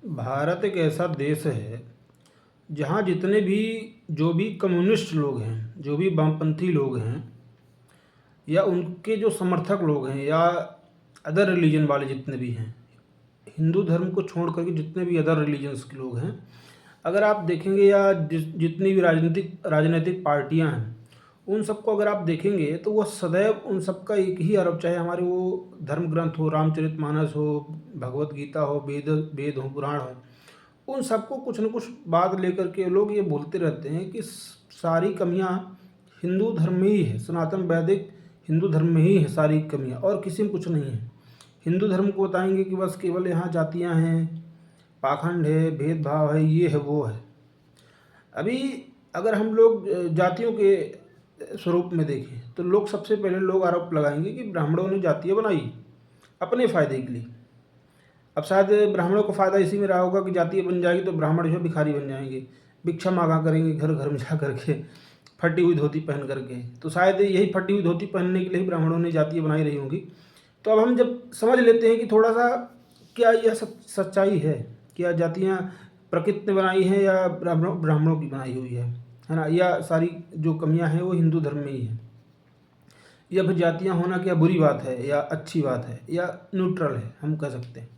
भारत एक ऐसा देश है जहाँ जितने भी जो भी कम्युनिस्ट लोग हैं, जो भी वामपंथी लोग हैं या उनके जो समर्थक लोग हैं या अदर रिलीजन वाले जितने भी हैं, हिंदू धर्म को छोड़ करके जितने भी अदर रिलीजन्स के लोग हैं, अगर आप देखेंगे या जितनी भी राजनीतिक राजनीतिक पार्टियां हैं, उन सबको अगर आप देखेंगे तो वह सदैव उन सबका एक ही आरोप, चाहे हमारे वो धर्म ग्रंथ हो, रामचरितमानस हो, भगवत गीता हो, वेद वेद हो, पुराण हो, उन सबको कुछ न कुछ बात लेकर के लोग ये बोलते रहते हैं कि सारी कमियां हिंदू धर्म में ही है, सनातन वैदिक हिंदू धर्म में ही है सारी कमियां, और किसी में कुछ नहीं है। हिंदू धर्म को बताएंगे कि बस केवल यहाँ जातियाँ हैं, पाखंड है, भेदभाव है, ये है वो है। अभी अगर हम लोग जातियों के स्वरूप में देखें तो लोग सबसे पहले लोग आरोप लगाएंगे कि ब्राह्मणों ने जातियाँ बनाई अपने फ़ायदे के लिए। अब शायद ब्राह्मणों को फ़ायदा इसी में रहा होगा कि जाति बन जाएगी तो ब्राह्मण जो भिखारी बन जाएंगे, भिक्षा मांगा करेंगे घर घर में जा करके फटी हुई धोती पहन करके। तो शायद यही फटी हुई धोती पहनने के लिए ही ब्राह्मणों ने जातियाँ बनाई रही होंगी। तो अब हम जब समझ लेते हैं कि थोड़ा सा क्या यह सच्चाई है, क्या जातियाँ प्रकृति ने बनाई हैं या ब्राह्मणों की बनाई हुई है ना, या सारी जो कमियां हैं वो हिंदू धर्म में ही है, या फिर जातियाँ होना क्या बुरी बात है या अच्छी बात है या न्यूट्रल है, हम कह सकते हैं।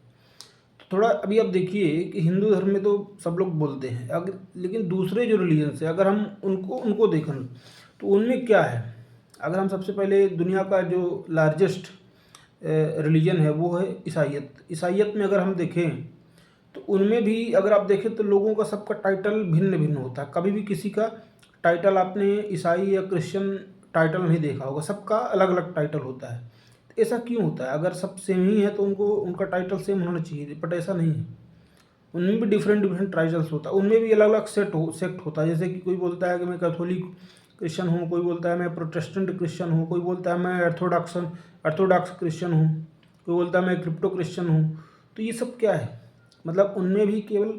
तो थोड़ा अभी आप देखिए कि हिंदू धर्म में तो सब लोग बोलते हैं, अगर लेकिन दूसरे जो रिलीजन से अगर हम उनको उनको देखें तो उनमें क्या है। अगर हम सबसे पहले दुनिया का जो लार्जेस्ट रिलीजन है वो है ईसाइयत। ईसाइयत में अगर हम देखें तो उनमें भी अगर आप देखें तो लोगों का सबका टाइटल भिन्न भिन्न होता है। कभी भी किसी का टाइटल आपने ईसाई या क्रिश्चियन टाइटल नहीं देखा होगा, सबका अलग अलग टाइटल होता है। तो ऐसा क्यों होता है? अगर सब सेम ही है तो उनको उनका टाइटल सेम होना चाहिए, बट ऐसा नहीं है। उनमें भी डिफरेंट डिफरेंट टाइटल्स होता है, उनमें भी अलग अलग सेक्ट होता है। जैसे कि कोई बोलता है कि मैं कैथोलिक क्रिश्चियन हूँ, कोई बोलता है मैं प्रोटेस्टेंट क्रिश्चियन हूँ, कोई बोलता है मैं अर्थोडॉक्स क्रिश्चियन हूँ, कोई बोलता है मैं क्रिप्टो क्रिश्चियन हूँ। तो ये सब क्या है? मतलब उनमें भी केवल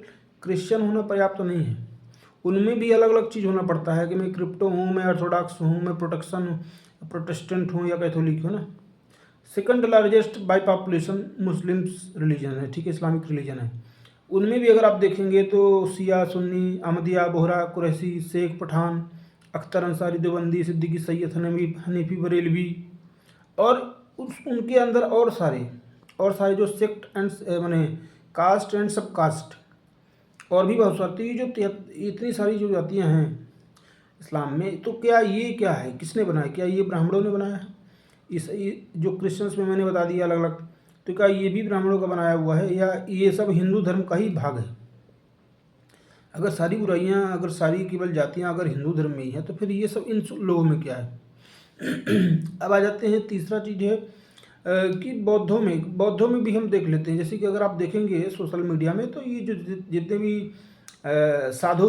क्रिश्चियन होना पर्याप्त तो नहीं है, उनमें भी अलग अलग चीज़ होना पड़ता है कि मैं क्रिप्टो हूँ, मैं अर्थोडॉक्स हूँ, मैं प्रोटेस्टेंट हूँ या कैथोलिक हूँ ना। Second largest by population Muslims religion है, ठीक है, इस्लामिक रिलीजन है। उनमें भी अगर आप देखेंगे तो शिया, सुन्नी, अहमदिया, बोहरा, कुरैशी, शेख, पठान, अख्तर, अंसारी, देवबंदी, सिद्दीकी, सैयद, हनीफी, बरेलवी, और उनके अंदर और सारे जो सेक्ट एंड माने कास्ट एंड सब कास्ट और भी बहुत सारी। तो ये जो इतनी सारी जो जातियाँ हैं इस्लाम में, तो क्या है, किसने बनाया? क्या ये ब्राह्मणों ने बनाया है? जो क्रिश्चियंस में मैंने बता दिया अलग अलग, तो क्या ये भी ब्राह्मणों का बनाया हुआ है या ये सब हिंदू धर्म का ही भाग है? अगर सारी बुराइयां, अगर सारी केवल जातियां अगर हिंदू धर्म में ही है तो फिर ये सब इन लोगों में क्या है? अब आ जाते हैं, तीसरा चीज़ है कि बौद्धों में भी हम देख लेते हैं। जैसे कि अगर आप देखेंगे सोशल मीडिया में तो ये जो जितने भी साधु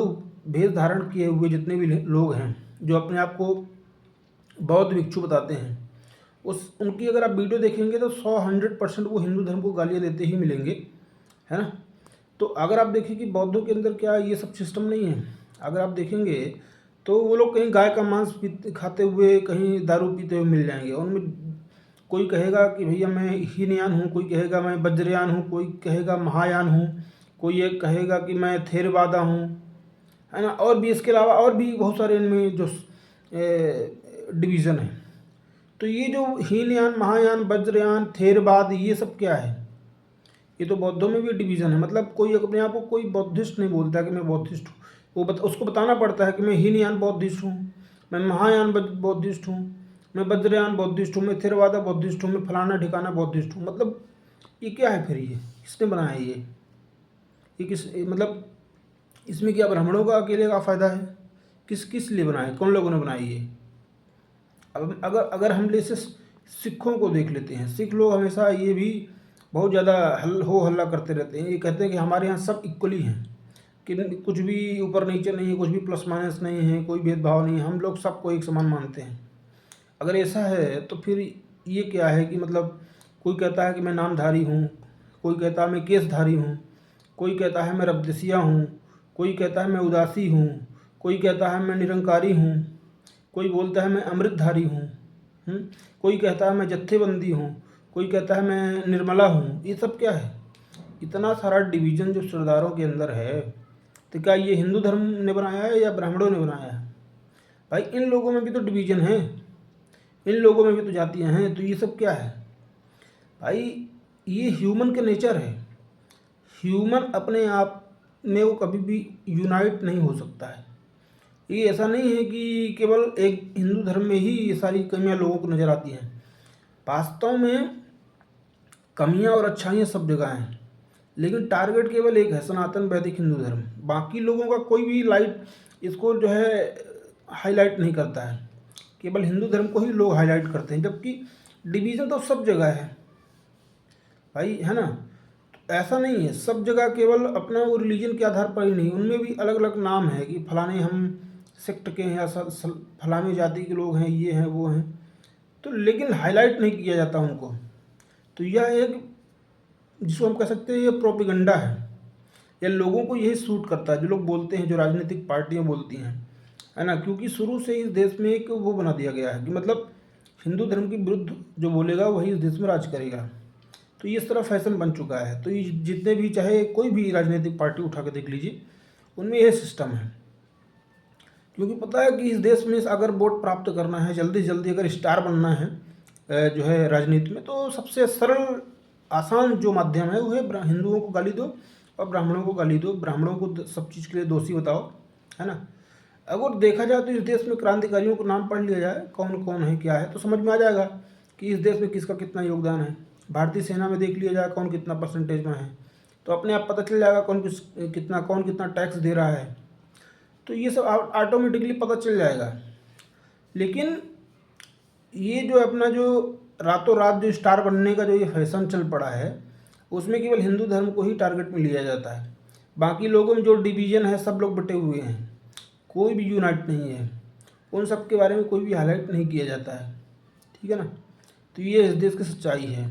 भेष धारण किए हुए जितने भी लोग हैं जो अपने आप को बौद्ध भिक्षु बताते हैं, उनकी अगर आप वीडियो देखेंगे तो 100% वो हिंदू धर्म को गालियाँ देते ही मिलेंगे, है ना। तो अगर आप देखें कि बौद्धों के अंदर क्या ये सब सिस्टम नहीं है। अगर आप देखेंगे तो वो लोग कहीं गाय का मांस खाते हुए, कहीं दारू पीते हुए मिल जाएंगे। उनमें कोई कहेगा कि भैया मैं हीनयान हूँ, कोई कहेगा मैं वज्रयान हूँ, कोई कहेगा महायान हूँ, कोई एक कहेगा कि मैं थेरवादा हूँ, है ना। और भी इसके अलावा और भी बहुत सारे इनमें जो डिवीज़न है। तो ये जो हीनयान, महायान, वज्रयान, थेरवाद, ये सब क्या है? ये तो बौद्धों में भी डिवीज़न है। मतलब कोई अपने आप को कोई बौद्धिस्ट नहीं बोलता कि मैं बौद्धिस्ट हूँ, उसको बताना पड़ता है कि मैं हीनयान बौद्धिस्ट हूँ, मैं महायान बौद्धिस्ट हूँ, मैं वज्रयान बौद्धिस्ट हूँ, मैं थेरवादा बौद्धिस्ट हूँ, मैं फलाना ठिकाना बौद्धिस्ट हूँ। मतलब ये क्या है फिर? ये किसने बनाया? ये मतलब इसमें क्या ब्राह्मणों का अकेले का फ़ायदा है? किस किस लिए बनाया? कौन लोगों ने बनाई ये? अब अगर हम जैसे सिखों को देख लेते हैं, सिख लोग हमेशा ये भी बहुत ज़्यादा हो हल्ला करते रहते हैं। ये कहते हैं कि हमारे यहाँ सब इक्वली हैं, कि कुछ भी ऊपर नीचे नहीं है, कुछ भी प्लस माइनस नहीं है, कोई भेदभाव नहीं है, हम लोग सबको एक समान मानते हैं। अगर ऐसा है तो फिर ये क्या है कि मतलब कोई कहता है कि मैं नामधारी हूँ, कोई कहता है मैं केसधारी हूँ, कोई कहता है मैं रब्दसिया हूँ, कोई कहता है मैं उदासी हूँ, कोई कहता है मैं निरंकारी हूँ, कोई बोलता है मैं अमृतधारी हूँ, कोई कहता है मैं जत्थेबंदी हूँ, कोई कहता है मैं निर्मला हूँ। ये सब क्या है? इतना सारा डिवीज़न जो सरदारों के अंदर है, तो क्या ये हिंदू धर्म ने बनाया है या ब्राह्मणों ने बनाया है? भाई इन लोगों में भी तो डिवीज़न है, इन लोगों में भी तो जातियाँ हैं, तो ये सब क्या है भाई? ये ह्यूमन के नेचर है। ह्यूमन अपने आप में वो कभी भी यूनाइट नहीं हो सकता है। ये ऐसा नहीं है कि केवल एक हिंदू धर्म में ही ये सारी कमियां लोगों को नज़र आती हैं। वास्तव में कमियां और अच्छाइयाँ सब जगह हैं, लेकिन टारगेट केवल एक है, सनातन वैदिक हिंदू धर्म। बाकी लोगों का कोई भी लाइट इसको जो है हाईलाइट नहीं करता है, केवल हिंदू धर्म को ही लोग हाईलाइट करते हैं, जबकि डिवीज़न तो सब जगह है भाई, है ना? तो ऐसा नहीं है, सब जगह केवल अपना वो रिलीजन के आधार पर ही नहीं, उनमें भी अलग अलग नाम है कि फलाने हम सेक्ट के हैं या फलाने जाति के लोग हैं, ये हैं वो हैं, तो लेकिन हाईलाइट नहीं किया जाता उनको। तो यह एक, जिसको हम कह सकते हैं, ये प्रोपेगेंडा है। लोगों को यही सूट करता है, जो लोग बोलते हैं, जो राजनीतिक पार्टियां बोलती हैं, है ना? क्योंकि शुरू से इस देश में एक वो बना दिया गया है कि मतलब हिंदू धर्म के विरुद्ध जो बोलेगा वही इस देश में राज करेगा। तो ये इस तरह फैशन बन चुका है। तो ये जितने भी, चाहे कोई भी राजनीतिक पार्टी उठा के देख लीजिए, उनमें यह सिस्टम है। क्योंकि पता है कि इस देश में अगर वोट प्राप्त करना है, जल्दी जल्दी अगर स्टार बनना है जो है राजनीति में, तो सबसे सरल आसान जो माध्यम है वो है हिंदुओं को गाली दो और ब्राह्मणों को गाली दो, ब्राह्मणों को सब चीज़ के लिए दोषी बताओ, है ना? अगर देखा जाए तो इस देश में क्रांतिकारियों को नाम पढ़ लिया जाए कौन कौन है क्या है, तो समझ में आ जाएगा कि इस देश में किसका कितना योगदान है। भारतीय सेना में देख लिया जाए कौन कितना परसेंटेज में है, तो अपने आप पता चल जाएगा कौन कितना टैक्स दे रहा है। तो ये सब ऑटोमेटिकली पता चल जाएगा। लेकिन ये जो अपना जो रातों रात जो स्टार बनने का जो ये फैशन चल पड़ा है, उसमें केवल हिंदू धर्म को ही टारगेट में लिया जाता है। बाकी लोगों में जो डिवीज़न है, सब लोग बटे हुए हैं, कोई भी यूनाइट नहीं है, उन सब के बारे में कोई भी हाईलाइट नहीं किया जाता है। ठीक है ना? तो ये इस देश की सच्चाई है।